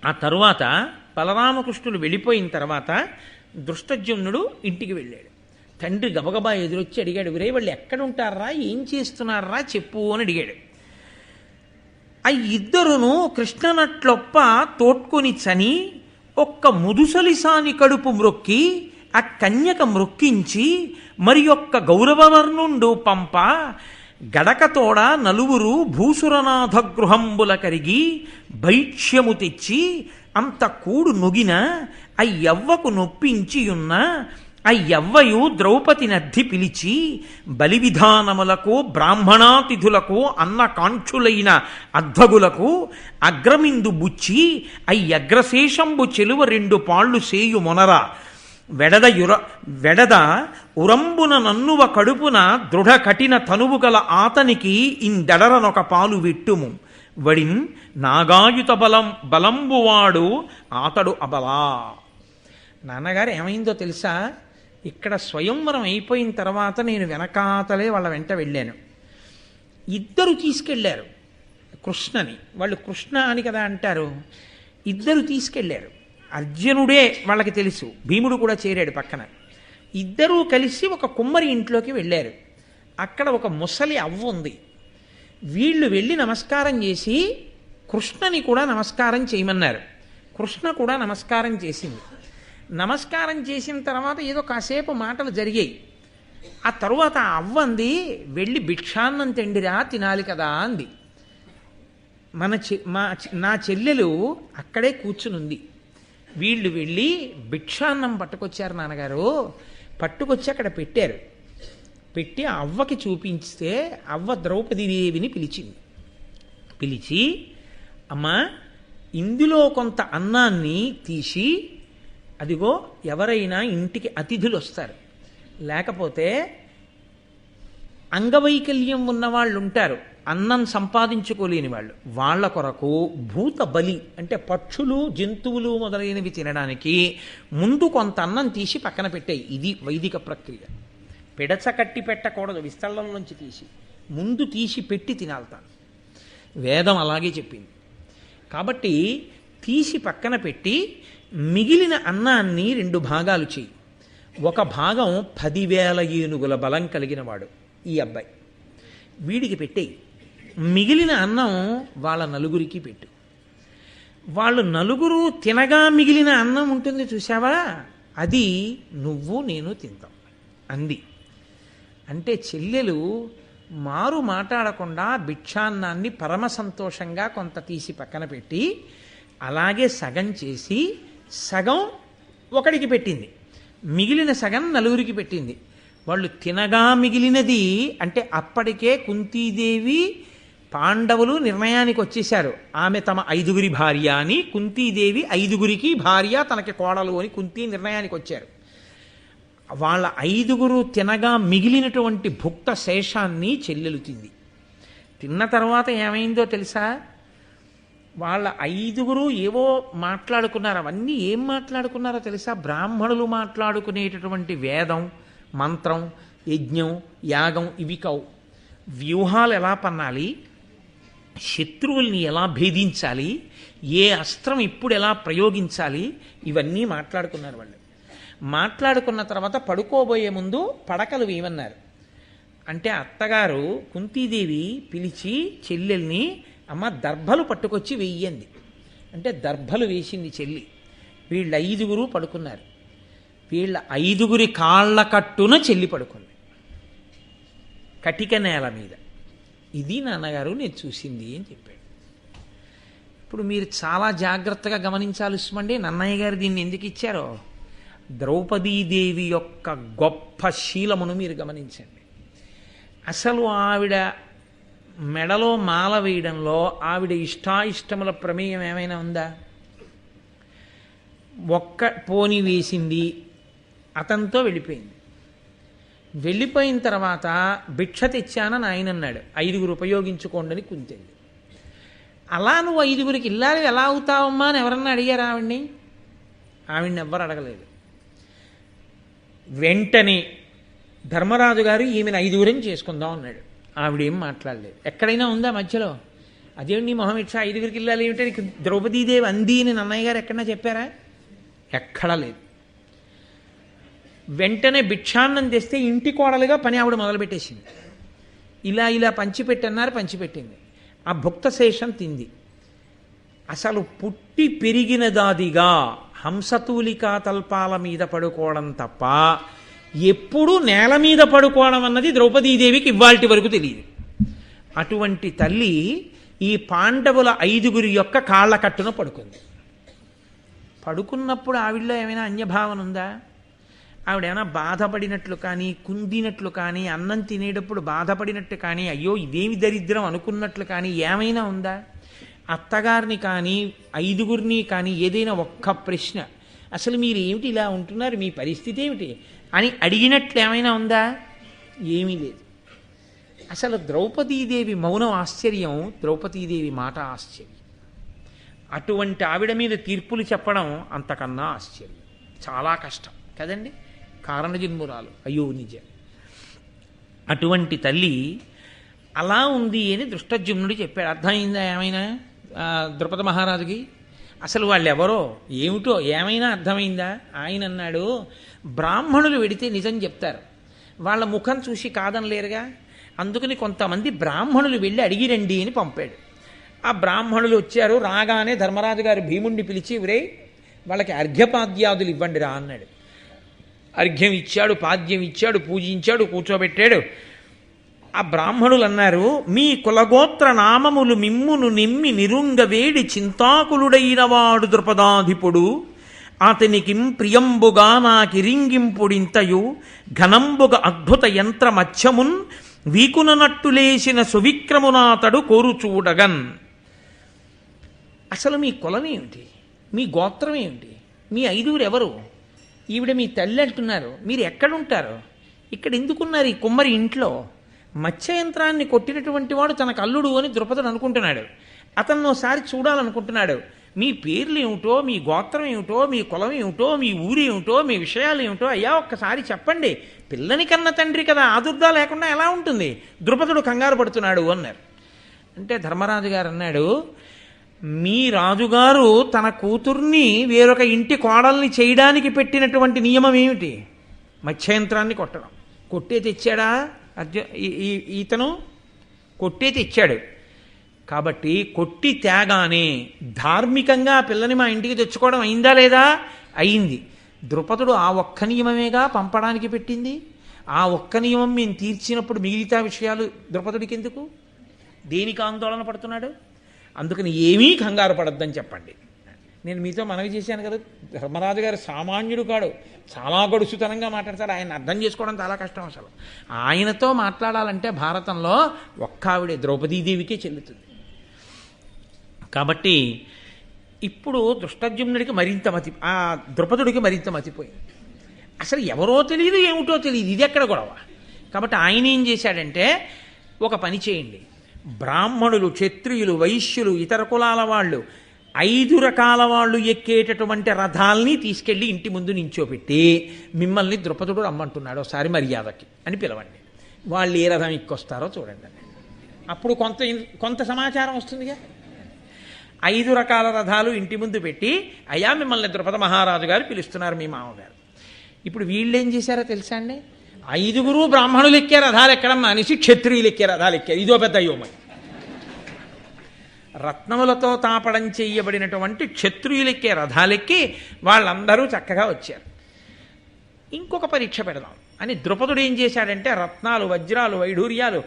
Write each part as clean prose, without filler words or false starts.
ఆ తరువాత బలరామకృష్ణుడు వెళ్ళిపోయిన తర్వాత దృష్టజ్యుమ్నుడు ఇంటికి వెళ్ళాడు. తండ్రి గబగబా ఎదురొచ్చి అడిగాడు, "విరే వాళ్ళు ఎక్కడుంటారా, ఏం చేస్తున్నారా చెప్పు" అని అడిగాడు. ఆ ఇద్దరును కృష్ణనట్లొప్ప తోడ్కొని చని ఒక్క ముదుసలిసాని కడుపు మ్రొక్కి ఆ కన్యక మ్రొక్కించి మరి ఒక్క గౌరవవర్ణుండు పంప గడకతోడ నలుగురు భూసురనాథ గృహంబుల కరిగి భైక్ష్యము తెచ్చి అంత కూడు నొగిన అయ్యవ్వకు నొప్పించియున్న అయ్యవ్వయు ద్రౌపది నద్ధి పిలిచి బలి విధానములకు బ్రాహ్మణాతిథులకు అన్న కాంక్షులైన అధ్వగులకు అగ్రమిందు బుచ్చి అయ్యగ్రశేషంబు చెలువ 2 పాళ్ళు సేయు మొనర వెడద ఉరంబున నన్నువ కడుపున దృఢ కఠిన తనువు గల ఆతనికి ఇందెడరనొక పాలు విట్టుము వడిన్ నాగాయుత బలంబువాడు ఆతడు అబలా. నాన్నగారు ఏమైందో తెలుసా, ఇక్కడ స్వయంవరం అయిపోయిన తర్వాత నేను వెనకాతలే వాళ్ళ వెంట వెళ్ళాను. ఇద్దరు తీసుకెళ్ళారు కృష్ణని. వాళ్ళు కృష్ణ అని కదా అంటారు. ఇద్దరు తీసుకెళ్ళారు. అర్జునుడే వాళ్ళకి తెలుసు, భీముడు కూడా చేరాడు పక్కన. ఇద్దరూ కలిసి ఒక కుమ్మరి ఇంట్లోకి వెళ్ళారు. అక్కడ ఒక ముసలి అవ్వ ఉంది. వీళ్ళు వెళ్ళి నమస్కారం చేసి కృష్ణని కూడా నమస్కారం చేయమన్నారు. కృష్ణ కూడా నమస్కారం చేసింది. నమస్కారం చేసిన తర్వాత ఏదో కాసేపు మాటలు జరిగాయి. ఆ తరువాత ఆ అవ్వ అంది, "వెళ్ళి భిక్షాన్నం తిండిరా, తినాలి కదా" అంది. నా చెల్లెలు అక్కడే కూర్చునుంది. వీళ్ళు వెళ్ళి భిక్షాన్నం పట్టుకొచ్చారు నాన్నగారు. పట్టుకొచ్చి అక్కడ పెట్టారు. పెట్టి ఆ అవ్వకి చూపించితే అవ్వ ద్రౌపదీదేవిని పిలిచింది. పిలిచి, "అమ్మా, ఇందులో కొంత అన్నాన్ని తీసి, అదిగో ఎవరైనా ఇంటికి అతిథులు వస్తారు, లేకపోతే అంగవైకల్యం ఉన్నవాళ్ళు ఉంటారు, అన్నం సంపాదించుకోలేని వాళ్ళు, వాళ్ళ కొరకు భూత బలి అంటే పక్షులు జంతువులు మొదలైనవి తినడానికి ముందు కొంత అన్నం తీసి పక్కన పెట్టాయి." ఇది వైదిక ప్రక్రియ. పిడచ కట్టి పెట్టకూడదు, విస్తళ్ళంలోంచి తీసి ముందు తీసి పెట్టి తినాలతాను. వేదం అలాగే చెప్పింది. కాబట్టి తీసి పక్కన పెట్టి మిగిలిన అన్నాన్ని 2 భాగాలు చేయి. ఒక భాగం 10,000 ఏనుగుల బలం కలిగిన వాడు ఈ అబ్బాయి, వీడికి పెట్టేయి. మిగిలిన అన్నం వాళ్ళ నలుగురికి పెట్టు. వాళ్ళు నలుగురు తినగా మిగిలిన అన్నం ఉంటుంది చూసావా, అది నువ్వు నేను తింటాం అంది. అంటే చెల్లెలు మారు మాట్లాడకుండా భిక్షాన్నాన్ని పరమ సంతోషంగా కొంత తీసి పక్కన పెట్టి అలాగే సగం చేసి సగం ఒకడికి పెట్టింది, మిగిలిన సగం నలుగురికి పెట్టింది. వాళ్ళు తినగా మిగిలినది అంటే అప్పటికే కుంతీదేవి పాండవులు నిర్ణయానికి వచ్చేశారు. ఆమె తమ 5గురి భార్య అని, కుంతీదేవి 5గురికి భార్య, తనకి కోడలు అని కుంతీ నిర్ణయానికి వచ్చారు. వాళ్ళ 5గురు తినగా మిగిలినటువంటి భుక్త శేషాన్ని చెల్లెలు తింది. తిన్న తర్వాత ఏమైందో తెలుసా, వాళ్ళ 5గురు ఏవో మాట్లాడుకున్నారు. అవన్నీ ఏం మాట్లాడుకున్నారో తెలుసా, బ్రాహ్మణులు మాట్లాడుకునేటటువంటి వేదం, మంత్రం, యజ్ఞం, యాగం ఇవి కావు. వ్యూహాలు ఎలా పన్నాలి, శత్రువుల్ని ఎలా భేదించాలి, ఏ అస్త్రం ఇప్పుడు ఎలా ప్రయోగించాలి, ఇవన్నీ మాట్లాడుకున్నారు వాళ్ళు. మాట్లాడుకున్న తర్వాత పడుకోబోయే ముందు పడకలు వేయమన్నారు. అంటే అత్తగారు కుంతీదేవి పిలిచి చెల్లెల్ని, "అమ్మ, దర్భలు పట్టుకొచ్చి వెయ్యండి" అంటే దర్భలు వేసింది చెల్లి. వీళ్ళ 5గురు పడుకున్నారు. వీళ్ళ 5గురి కాళ్ళ కట్టున చెల్లి పడుకుంది కటిక నేల మీద. ఇది నాన్నగారు నేను చూసింది అని చెప్పాడు. ఇప్పుడు మీరు చాలా జాగ్రత్తగా గమనించాలి సుమండి, నన్నయ్య గారు దీన్ని ఎందుకు ఇచ్చారో. ద్రౌపదీదేవి యొక్క గొప్ప శీలమును మీరు గమనించండి. అసలు ఆవిడ మెడలో మాల వేయడంలో ఆవిడ ఇష్టాయిష్టముల ప్రమేయం ఏమైనా ఉందా? ఒక్క పోని వేసింది, అతనితో వెళ్ళిపోయింది. వెళ్ళిపోయిన తర్వాత భిక్ష తెచ్చానని ఆయన అన్నాడు, 5గురు ఉపయోగించుకోండి అని కుంతింది. అలా నువ్వు 5గురికి ఇల్లాలి ఎలా అవుతావమ్మా అని ఎవరన్నా అడిగారు ఆవిడ్ని? ఆవిడ్ని ఎవ్వరు అడగలేదు. వెంటనే ధర్మరాజు గారు ఈమెను 5గురిని చేసుకుందాం అన్నాడు. ఆవిడేం మాట్లాడలేదు. ఎక్కడైనా ఉందా మధ్యలో? అదేంటి నీ మొహం ఇచ్చా 5గురికి ఇల్లాలు ఏమిటో నీకు ద్రౌపదీదేవి అంది అని నన్నయ్య గారు ఎక్కడన్నా చెప్పారా? ఎక్కడా లేదు. వెంటనే భిక్షాన్నం తెస్తే ఇంటి కోడలుగా పని ఆవిడ మొదలుపెట్టేసింది. ఇలా ఇలా పంచిపెట్టన్నారు, పంచిపెట్టింది. ఆ భుక్త శేషం తింది. అసలు పుట్టి పెరిగినదాదిగా హంసతూలికా తల్పాల మీద పడుకోవడం తప్ప ఎప్పుడూ నేల మీద పడుకోవడం అన్నది ద్రౌపదీదేవికి ఇవాల్టి వరకు తెలియదు. అటువంటి తల్లి ఈ పాండవుల 5గురి యొక్క కాళ్ళ కట్టున పడుకుంది. పడుకున్నప్పుడు ఆవిడలో ఏమైనా అన్యభావన ఉందా? ఆవిడేమైనా బాధపడినట్లు కానీ, కుందినట్లు కానీ, అన్నం తినేటప్పుడు బాధపడినట్టు కానీ, అయ్యో ఇదేమి దరిద్రం అనుకున్నట్లు కానీ ఏమైనా ఉందా? అత్తగారిని కానీ 5గురిని కానీ ఏదైనా ఒక్క ప్రశ్న, అసలు మీరు ఏమిటి ఇలా ఉంటున్నారు, మీ పరిస్థితి ఏమిటి అని అడిగినట్లు ఏమైనా ఉందా? ఏమీ లేదు. అసలు ద్రౌపదీదేవి మౌనం ఆశ్చర్యం, ద్రౌపదీదేవి మాట ఆశ్చర్యం. అటువంటి ఆవిడ మీద తీర్పులు చెప్పడం అంతకన్నా ఆశ్చర్యం. చాలా కష్టం కదండి. కారణజన్మురాలు, అయ్యో నిజం. అటువంటి తల్లి అలా ఉంది అని దృష్టజుమ్నుడు చెప్పాడు. అర్థమైందా ఏమైనా ద్రుపద మహారాజుకి? అసలు వాళ్ళు ఎవరో ఏమిటో ఏమైనా అర్థమైందా? ఆయన అన్నాడు, బ్రాహ్మణులు వెడితే నిజం చెప్తారు, వాళ్ళ ముఖం చూసి కాదనలేరుగా, అందుకని కొంతమంది బ్రాహ్మణులు వెళ్ళి అడిగిరండి అని పంపాడు. ఆ బ్రాహ్మణులు వచ్చారు. రాగానే ధర్మరాజు గారు భీముణ్ణి పిలిచి, ఒరే వాళ్ళకి అర్ఘ్యపాద్యాదులు ఇవ్వండి రా అన్నాడు. అర్ఘ్యం ఇచ్చాడు, పాద్యం ఇచ్చాడు, పూజించాడు, కూర్చోబెట్టాడు. ఆ బ్రాహ్మణులు అన్నారు, మీ కులగోత్ర నామములు మిమ్మును నిమ్మి నిరుంగవేడి చింతాకులుడైన వాడు ద్రుపదాధిపుడు, అతనికిం ప్రియంబుగా నాకిరింగింపుడింతయు ఘనంబుగ అద్భుత యంత్ర మధ్యమున్ వీకుననట్టులేసిన సువిక్రమునాతడు కోరుచూడగన్. అసలు మీ కులం ఏమిటి, మీ గోత్రం ఏమిటి, మీ 5గురు ఎవరు, ఈవిడ మీ తల్లి అంటున్నారు, మీరు ఎక్కడుంటారు, ఇక్కడ ఎందుకున్నారు ఈ కుమ్మరి ఇంట్లో? మత్స్యయంత్రాన్ని కొట్టినటువంటి వాడు తనకు అల్లుడు అని ద్రుపదుడు అనుకుంటున్నాడు. అతన్ని ఒకసారి చూడాలనుకుంటున్నాడు. మీ పేర్లు ఏమిటో, మీ గోత్రం ఏమిటో, మీ కులం ఏమిటో, మీ ఊరు ఏమిటో, మీ విషయాలు ఏమిటో అయ్యా ఒక్కసారి చెప్పండి, పిల్లని కన్న తండ్రి కదా, ఆదుర్దా లేకుండా ఎలా ఉంటుంది? ద్రుపదుడు కంగారు పడుతున్నాడు అన్నారు. అంటే ధర్మరాజు గారు అన్నాడు, మీ రాజుగారు తన కూతుర్ని వేరొక ఇంటి కోడల్ని చేయడానికి పెట్టినటువంటి నియమం ఏమిటి? మత్స్యయంత్రాన్ని కొట్టడం. కొట్టే తెచ్చాడా ఇతను? కొట్టే తెచ్చాడు. కాబట్టి కొట్టి తేగానే ధార్మికంగా పిల్లని మా ఇంటికి తెచ్చుకోవడం అయిందా లేదా? అయింది. ద్రుపదుడు ఆ ఒక్క నియమమేగా పంపడానికి పెట్టింది. ఆ ఒక్క నియమం మేము తీర్చినప్పుడు మిగతా విషయాలు ద్రుపదుడికి ఎందుకు? దేనికి ఆందోళన పడుతున్నాడు? అందుకని ఏమీ కంగారు పడద్దని చెప్పండి. నేను మీతో మనవి చేశాను కదా, ధర్మరాజు గారు సామాన్యుడు కాడు, చాలా గడుసుతనంగా మాట్లాడతాడు. ఆయన అర్థం చేసుకోవడం చాలా కష్టం. అసలు ఆయనతో మాట్లాడాలంటే భారతంలో ఒక్క ఆవిడే ద్రౌపదీదేవికే చెల్లుతుంది. కాబట్టి ఇప్పుడు దృష్టజుమ్నుడికి మరింత ఆ ద్రుపదుడికి మరింత మతిపోయింది. అసలు ఎవరో తెలియదు, ఏమిటో తెలియదు, ఇది ఎక్కడ గొడవ? కాబట్టి ఆయన ఏం చేశాడంటే, ఒక పని చేయండి, బ్రాహ్మణులు, క్షత్రియులు, వైశ్యులు, ఇతర కులాల వాళ్ళు 5 రకాల వాళ్ళు ఎక్కేటటువంటి రథాల్ని తీసుకెళ్ళి ఇంటి ముందు నించోపెట్టి, మిమ్మల్ని ద్రుపదుడు రమ్మంటున్నాడు ఒకసారి మర్యాదకి అని పిలవండి, వాళ్ళు ఏ రథం ఎక్కొస్తారో చూడండి. అప్పుడు కొంత సమాచారం వస్తుందిగా. 5 రకాల రథాలు ఇంటి ముందు పెట్టి, అయ్యా మిమ్మల్ని ద్రుపద మహారాజు గారు పిలుస్తున్నారు మీ మామగారు. ఇప్పుడు వీళ్ళు ఏం చేశారో తెలుసా అండి? 5గురు బ్రాహ్మణులు ఎక్కే రథాలు ఎక్కడమ్మా అనేసి క్షత్రియులు ఎక్కే రథాలు ఎక్కారు. ఇదో పెద్ద యోమై. రత్నములతో తాపడం చేయబడినటువంటి క్షత్రియులెక్కే రథాలెక్కి వాళ్ళందరూ చక్కగా వచ్చారు. ఇంకొక పరీక్ష పెడదాం అని ద్రుపదుడు ఏం చేశాడంటే, రత్నాలు, వజ్రాలు, వైఢూర్యాలు,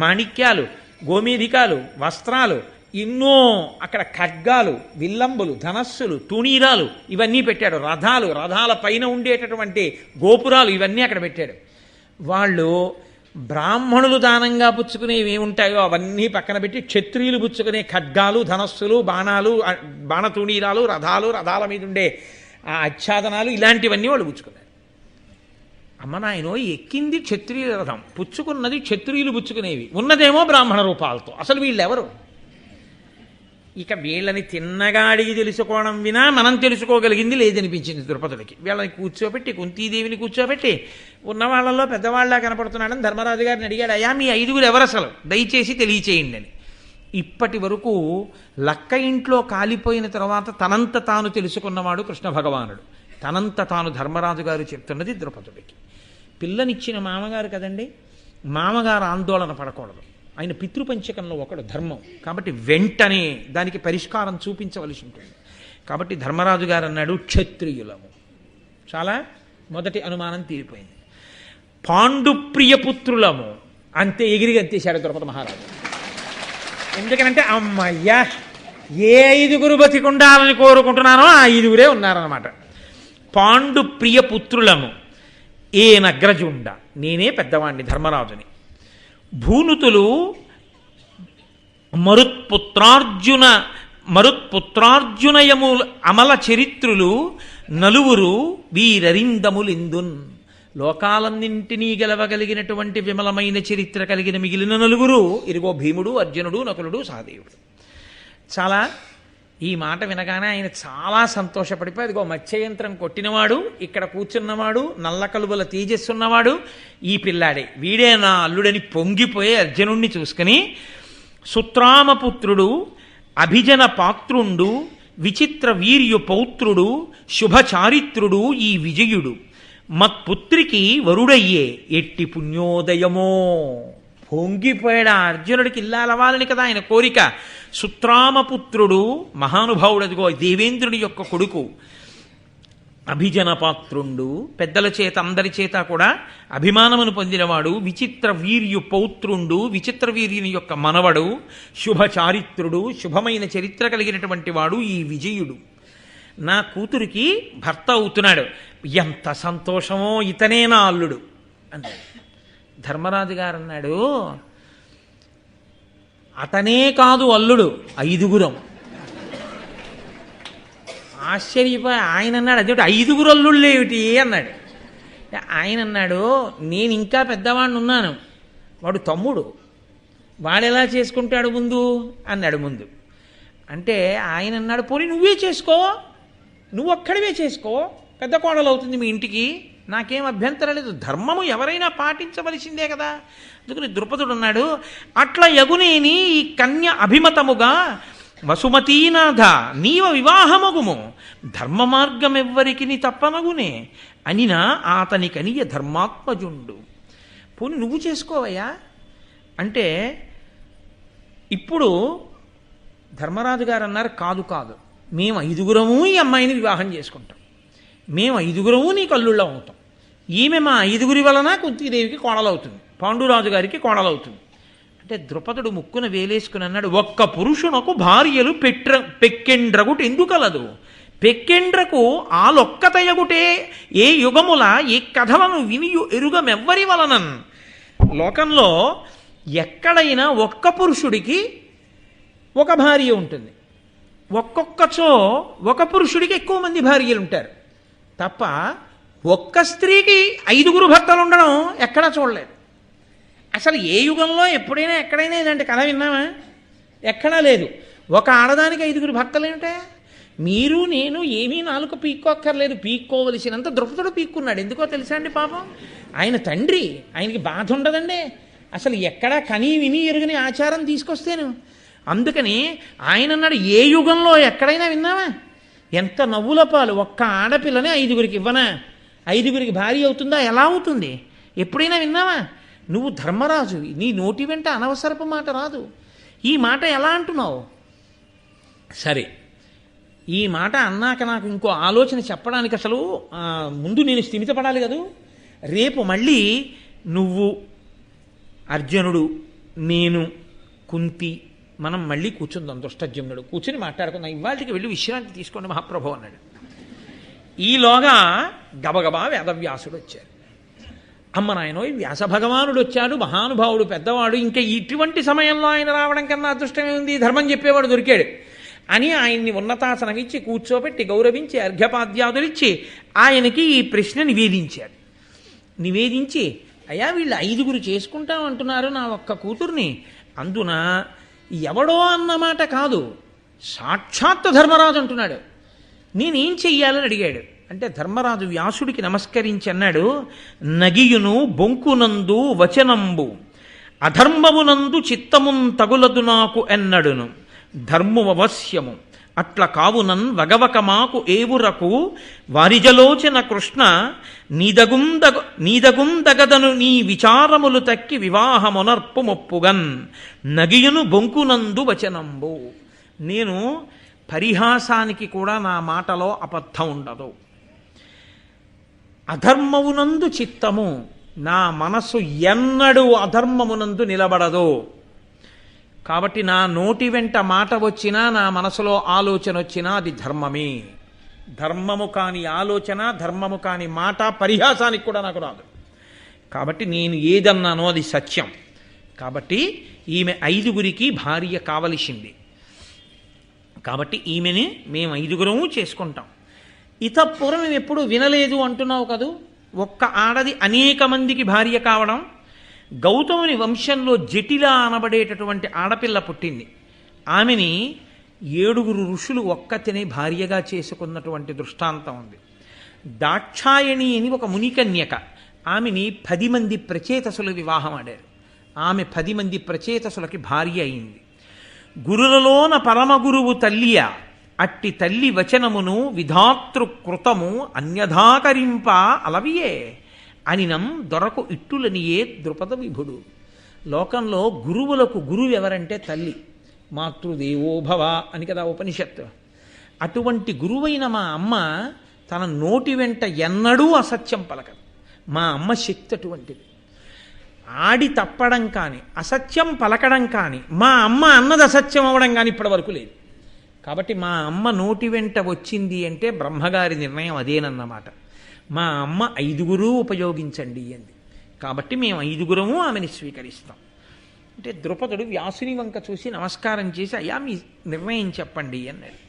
మాణిక్యాలు, గోమేధికాలు, వస్త్రాలు, ఎన్నో అక్కడ ఖడ్గాలు, విల్లంబులు, ధనస్సులు, తుణీరాలు ఇవన్నీ పెట్టాడు. రథాలు, రథాల పైన ఉండేటటువంటి గోపురాలు ఇవన్నీ అక్కడ పెట్టాడు. వాళ్ళు బ్రాహ్మణులు దానంగా పుచ్చుకునేవి ఏముంటాయో అవన్నీ పక్కన పెట్టి, క్షత్రియులు పుచ్చుకునే ఖడ్గాలు, ధనస్సులు, బాణాలు, బాణతుణీరాలు, రథాలు, రథాల మీద ఉండే ఆచ్ఛాదనాలు ఇలాంటివన్నీ వాళ్ళు పుచ్చుకున్నారు. అమ్మ నాయనో, ఎక్కింది క్షత్రియుల రథం, పుచ్చుకున్నది క్షత్రియులు పుచ్చుకునేవి, ఉన్నదేమో బ్రాహ్మణ రూపాలతో. అసలు వీళ్ళెవరు? ఇక వీళ్ళని తిన్నగా అడిగి తెలుసుకోవడం వినా మనం తెలుసుకోగలిగింది లేదనిపించింది ద్రుపదుడికి. వీళ్ళని కూర్చోబెట్టి, కుంతీదేవిని కూర్చోబెట్టి, ఉన్న వాళ్ళల్లో పెద్దవాళ్ళ కనపడుతున్నాడని ధర్మరాజు గారిని అడిగాడు, అయ్యా మీ 5గురు ఎవరు అసలు, దయచేసి తెలియచేయండి అని. ఇప్పటి వరకు లక్క ఇంట్లో కాలిపోయిన తర్వాత తనంత తాను తెలుసుకున్నవాడు కృష్ణ భగవానుడు. తనంత తాను ధర్మరాజు గారు చెప్తున్నది ద్రౌపదుడికి. పిల్లనిచ్చిన మామగారు కదండి, మామగారు ఆందోళన పడకూడదు. ఆయన పితృపంచకంలో ఒకడు ధర్మం, కాబట్టి వెంటనే దానికి పరిష్కారం చూపించవలసి ఉంటుంది. కాబట్టి ధర్మరాజు గారు అన్నాడు, క్షత్రియులము. చాలా మొదటి అనుమానం తీరిపోయింది. పాండుప్రియపుత్రులము, అంతే ఎగిరి అంతేశాడు ద్రౌపది మహారాజు. ఎందుకనంటే అమ్మయ్యా, ఏ 5 బతికుండాలని కోరుకుంటున్నానో ఆ 5 ఉన్నారన్నమాట. పాండుప్రియపుత్రులము ఏ నగ్రజుండ, నేనే పెద్దవాణ్ణి ధర్మరాజుని. భూనుతులు మరుత్పుత్రార్జునయము అమల చరిత్రులు నలుగురు వీరరిందములిందున్. లోకాలన్నింటినీ గెలవగలిగినటువంటి విమలమైన చరిత్ర కలిగిన మిగిలిన 4 ఇరుగో భీముడు, అర్జునుడు, నకులుడు, సహదేవుడు. చాలా ఈ మాట వినగానే ఆయన చాలా సంతోషపడిపోయి, అదిగో మత్స్యయంత్రం కొట్టినవాడు, ఇక్కడ కూర్చున్నవాడు, నల్ల కలువల తేజస్సున్నవాడు ఈ పిల్లాడే, వీడే నా అల్లుడని పొంగిపోయే అర్జునుణ్ణి చూసుకుని, సుత్రామపుత్రుడు, అభిజన పాత్రుండు, విచిత్ర వీర్యు పౌత్రుడు, శుభచారిత్రుడు ఈ విజయుడు, మత్పుత్రికి వరుడయ్యే ఎట్టి పుణ్యోదయమో. పొంగిపోయాడు. అర్జునుడికి ఇల్లాలవ్వాలని కదా ఆయన కోరిక. సుత్రామపుత్రుడు మహానుభావుడు, అదిగో దేవేంద్రుడి యొక్క కొడుకు. అభిజన పాత్రుండు, పెద్దల చేత అందరి చేత కూడా అభిమానమును పొందినవాడు. విచిత్ర వీర్యు పౌత్రుండు, విచిత్ర వీర్యుని యొక్క మనవడు. శుభచారిత్రుడు, శుభమైన చరిత్ర కలిగినటువంటి వాడు ఈ విజయుడు. నా కూతురికి భర్త అవుతున్నాడు, ఎంత సంతోషమో, ఇతనే నా అల్లుడు అన్నాడు. ధర్మరాజు గారు అన్నాడు, అతనే కాదు అల్లుడు, 5. ఆశ్చర్యపోయి ఆయన అన్నాడు, అదేమిటి 5 అల్లుళ్ళు ఏమిటి అన్నాడు. ఆయన అన్నాడు, నేను ఇంకా పెద్దవాడిని ఉన్నాను, వాడు తమ్ముడు, వాడెలా చేసుకుంటాడు ముందు అన్నాడు. ముందు అంటే ఆయన అన్నాడు, పోనీ నువ్వే చేసుకో, నువ్వు ఒక్కడివే చేసుకో, పెద్ద కోడలు అవుతుంది మీ ఇంటికి, నాకేం అభ్యంతరం లేదు, ధర్మము ఎవరైనా పాటించవలసిందే కదా. అందుకని ద్రుపదుడు అన్నాడు, అట్లా యగునేని ఈ కన్య అభిమతముగా వసుమతీనాథ నీవ వివాహమగుము, ధర్మ మార్గం ఎవ్వరికి తప్పనగునే అనినా అతని కనియ ధర్మాత్మజుండు. పోనీ నువ్వు చేసుకోవయ్యా అంటే, ఇప్పుడు ధర్మరాజు గారు అన్నారు, కాదు కాదు, మేము 5 ఈ అమ్మాయిని వివాహం చేసుకుంటాం, మేము 5 నీకు అల్లుళ్ళం అవుతాం, ఈమె మా 5 వలన కుంతీదేవికి కోడలవుతుంది, పాండురాజు గారికి కోడలవుతుంది అంటే, ద్రుపదుడు ముక్కున వేలేసుకుని అన్నాడు, ఒక్క పురుషునకు భార్యలు పెక్కెండ్రగుట ఎందుకలదు, పెక్కెండ్రకు ఆలొక్కతయగుటే ఏ యుగముల ఏ కథలను వినియు ఎరుగమెవ్వరి వలనన్. లోకంలో ఎక్కడైనా ఒక్క పురుషుడికి ఒక భార్య ఉంటుంది, ఒక్కొక్కచో ఒక పురుషుడికి ఎక్కువ మంది భార్యలు ఉంటారు తప్ప, ఒక్క స్త్రీకి 5 భర్తలు ఉండడం ఎక్కడా చూడలేదు. అసలు ఏ యుగంలో ఎప్పుడైనా ఎక్కడైనా ఇదంటే కథ విన్నామా? ఎక్కడా లేదు. ఒక ఆడదానికి 5 భర్తలు ఏమిటా? మీరు నేను ఏమీ 4 పీక్కోక్కర్లేదు, పీక్కోవలసినంత ద్రుపదుడు పీక్కున్నాడు. ఎందుకో తెలుసా అండి, పాపం ఆయన తండ్రి, ఆయనకి బాధ ఉండదండి అసలు, ఎక్కడా కనీ విని ఎరుగని ఆచారం తీసుకొస్తేను. అందుకని ఆయన అన్నాడు, ఏ యుగంలో ఎక్కడైనా విన్నావా? ఎంత నవ్వుల పాలు, ఒక్క ఆడపిల్లని 5 ఇవ్వనా? 5 భార్య అవుతుందా? ఎలా అవుతుంది? ఎప్పుడైనా విన్నావా? నువ్వు ధర్మరాజు, నీ నోటి వెంట అనవసరపు మాట రాదు. ఈ మాట ఎలా అంటున్నావు? సరే, ఈ మాట అన్నాక నాకు ఇంకో ఆలోచన చెప్పడానికి అసలు ముందు నేను స్థిమితపడాలి కదూ. రేపు మళ్ళీ నువ్వు, అర్జునుడు, నేను, కుంతి మనం మళ్ళీ కూర్చుందాం, దుష్టజమ్నుడు కూర్చుని మాట్లాడుకుందాం, ఇవాళకి వెళ్ళి విశ్రాంతి తీసుకోండి మహాప్రభు అన్నాడు. ఈలోగా గబగబా వేదవ్యాసుడు వచ్చారు. అమ్మ నాయనో, వ్యాస భగవానుడు వచ్చాడు, మహానుభావుడు, పెద్దవాడు, ఇంకా ఇటువంటి సమయంలో ఆయన రావడం కన్నా అదృష్టమే ఉంది, ధర్మం చెప్పేవాడు దొరికాడు అని ఆయన్ని ఉన్నతాసనం ఇచ్చి కూర్చోబెట్టి గౌరవించి అర్ఘ్యపాద్యాదులిచ్చి ఆయనకి ఈ ప్రశ్న నివేదించాడు. నివేదించి, అయ్యా వీళ్ళు 5 చేసుకుంటామంటున్నారు నా ఒక్క కూతుర్ని, అందున ఎవడో అన్నమాట కాదు, సాక్షాత్తు ధర్మరాజు అంటున్నాడు, నేనేం చెయ్యాలని అడిగాడు. అంటే ధర్మరాజు వ్యాసుడికి నమస్కరించి అన్నాడు, నగియును బొంకునందు వచనంబు అధర్మమునందు చిత్తమున్ తగులదు నాకు ఎన్నడును ధర్మవశ్యము అట్ల కావునన్ వగవక మాకు ఏవురకు వారిజలోచన కృష్ణ నీదగుందగదను నీ విచారములు తక్కి వివాహమునర్పు మొప్పుగన్ నగియును బొంకునందు వచనంబు. నేను పరిహాసానికి కూడా నా మాటలో అబద్ధం ఉండదు. అధర్మమునందు చిత్తము, నా మనస్సు ఎన్నడూ అధర్మమునందు నిలబడదు. కాబట్టి నా నోటి వెంట మాట వచ్చినా, నా మనసులో ఆలోచన వచ్చినా అది ధర్మమే. ధర్మము కాని ఆలోచన, ధర్మము కాని మాట పరిహాసానికి కూడా నాకు రాదు. కాబట్టి నేను ఏదన్నానో అది సత్యం. కాబట్టి ఈమె 5గురికి భార్య కావలసింది. కాబట్టి ఈమెని మేము 5గురము చేసుకుంటాం. ఇతపూర్వం ఎప్పుడు వినలేదు అంటున్నావు కదూ, ఒక్క ఆడది అనేక మందికి భార్య కావడం. గౌతముని వంశంలో జటిల అనబడేటటువంటి ఆడపిల్ల పుట్టింది. ఆమెని 7 ఋషులు ఒక్కతిని భార్యగా చేసుకున్నటువంటి దృష్టాంతం ఉంది. దాక్షాయణి అని ఒక మునికన్యక, ఆమెని 10 మంది ప్రచేతసులు వివాహం ఆడారు. ఆమె 10 మంది ప్రచేతసులకి భార్య అయింది. గురులలోన పరమగురువు తల్లియ అట్టి తల్లి వచనమును విధాతృకృతము అన్యథాకరింప అలవియే అనినం దొరకు ఇట్టులనియే ద్రుపద విభుడు. లోకంలో గురువులకు గురువు ఎవరంటే తల్లి. మాతృదేవోభవ అని కదా ఉపనిషత్తు. అటువంటి గురువైన మా అమ్మ తన నోటి వెంట ఎన్నడూ అసత్యం పలకదు. మా అమ్మ శక్తి అటువంటిది. ఆడి తప్పడం కానీ, అసత్యం పలకడం కానీ, మా అమ్మ అన్నది అసత్యం అవ్వడం కానీ ఇప్పటి వరకు లేదు. కాబట్టి మా అమ్మ నోటి వెంట వచ్చింది అంటే బ్రహ్మగారి నిర్ణయం అదేనన్నమాట. మా అమ్మ 5గురు ఉపయోగించండి అంది. కాబట్టి మేము 5గురము ఆమెని స్వీకరిస్తాం. అంటే ద్రుపదుడు వ్యాసుని వంక చూసి నమస్కారం చేసి, అయ్యా మీ నిర్ణయం చెప్పండి అన్నాడు.